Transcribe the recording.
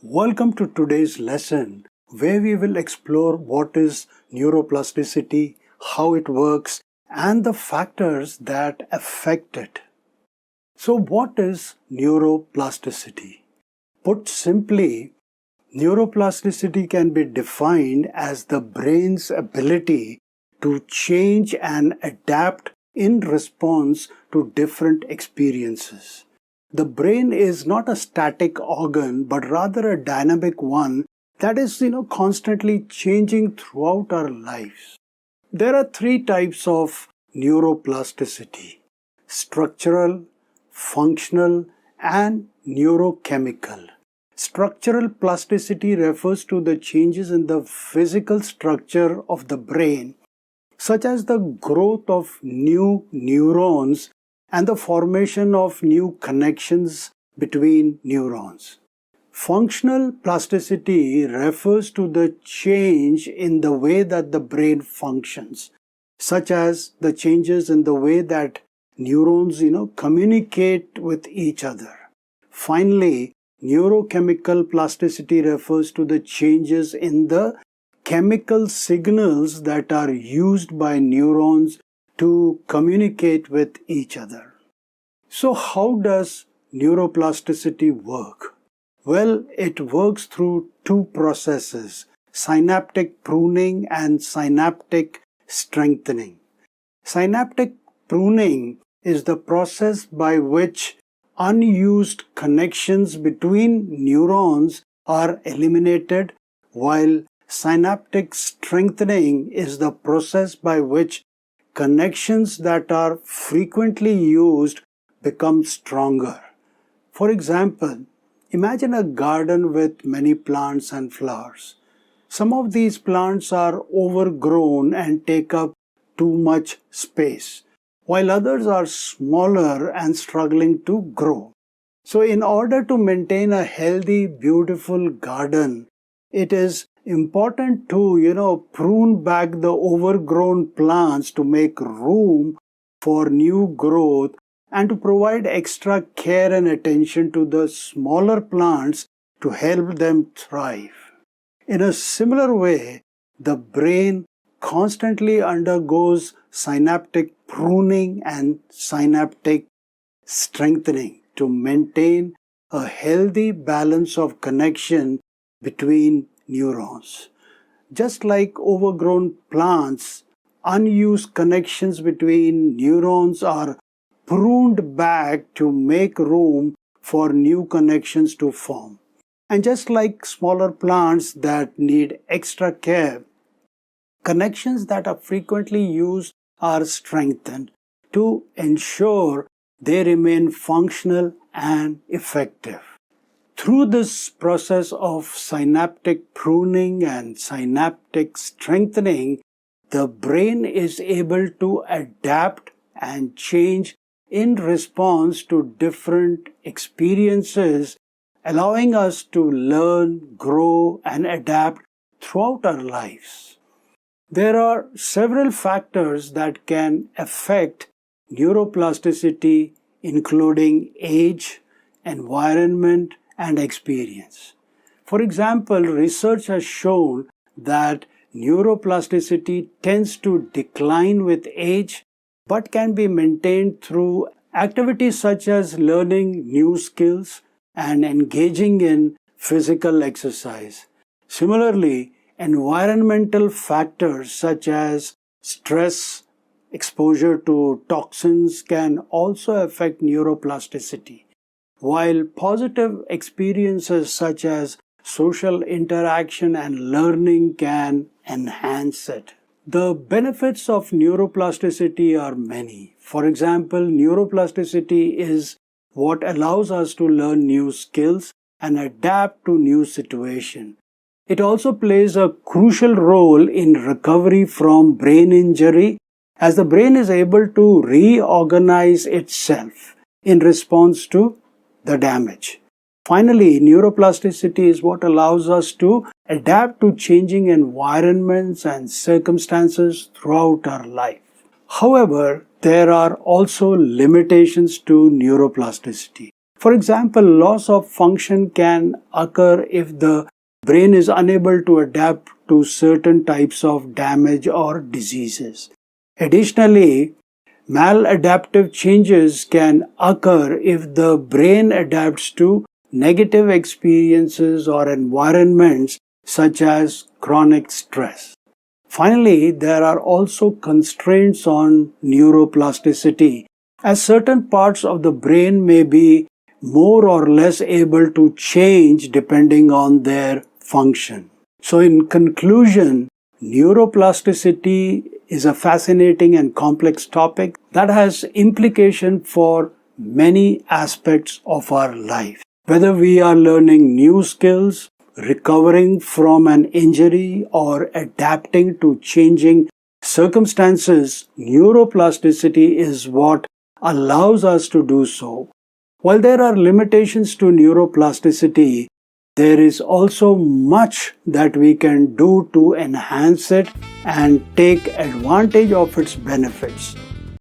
Welcome to today's lesson where we will explore what is neuroplasticity, how it works, and the factors that affect it. So, what is neuroplasticity? Put simply, neuroplasticity can be defined as the brain's ability to change and adapt in response to different experiences. The brain is not a static organ, but rather a dynamic one that is, constantly changing throughout our lives. There are three types of neuroplasticity: structural, functional, and neurochemical. Structural plasticity refers to the changes in the physical structure of the brain, such as the growth of new neurons and the formation of new connections between neurons. Functional plasticity refers to the change in the way that the brain functions, such as the changes in the way that neurons, communicate with each other. Finally, neurochemical plasticity refers to the changes in the chemical signals that are used by neurons to communicate with each other. So, how does neuroplasticity work? Well, it works through two processes: synaptic pruning and synaptic strengthening. Synaptic pruning is the process by which unused connections between neurons are eliminated, while synaptic strengthening is the process by which connections that are frequently used become stronger. For example, imagine a garden with many plants and flowers. Some of these plants are overgrown and take up too much space, while others are smaller and struggling to grow. So, in order to maintain a healthy, beautiful garden, it is important to, prune back the overgrown plants to make room for new growth and to provide extra care and attention to the smaller plants to help them thrive. In a similar way, the brain constantly undergoes synaptic pruning and synaptic strengthening to maintain a healthy balance of connection between neurons. Just like overgrown plants, unused connections between neurons are pruned back to make room for new connections to form. And just like smaller plants that need extra care, connections that are frequently used are strengthened to ensure they remain functional and effective. Through this process of synaptic pruning and synaptic strengthening, the brain is able to adapt and change in response to different experiences, allowing us to learn, grow, and adapt throughout our lives. There are several factors that can affect neuroplasticity, including age, environment, and experience. For example, research has shown that neuroplasticity tends to decline with age but can be maintained through activities such as learning new skills and engaging in physical exercise. Similarly, environmental factors such as stress, exposure to toxins can also affect neuroplasticity, while positive experiences such as social interaction and learning can enhance it. The benefits of neuroplasticity are many. For example, neuroplasticity is what allows us to learn new skills and adapt to new situations. It also plays a crucial role in recovery from brain injury, as the brain is able to reorganize itself in response to the damage. Finally, neuroplasticity is what allows us to adapt to changing environments and circumstances throughout our life. However, there are also limitations to neuroplasticity. For example, loss of function can occur if the brain is unable to adapt to certain types of damage or diseases. Additionally, maladaptive changes can occur if the brain adapts to negative experiences or environments such as chronic stress. Finally, there are also constraints on neuroplasticity, as certain parts of the brain may be more or less able to change depending on their function. So, in conclusion, neuroplasticity is a fascinating and complex topic that has implication for many aspects of our life. Whether we are learning new skills, recovering from an injury, or adapting to changing circumstances, neuroplasticity is what allows us to do so. While there are limitations to neuroplasticity, there is also much that we can do to enhance it and take advantage of its benefits.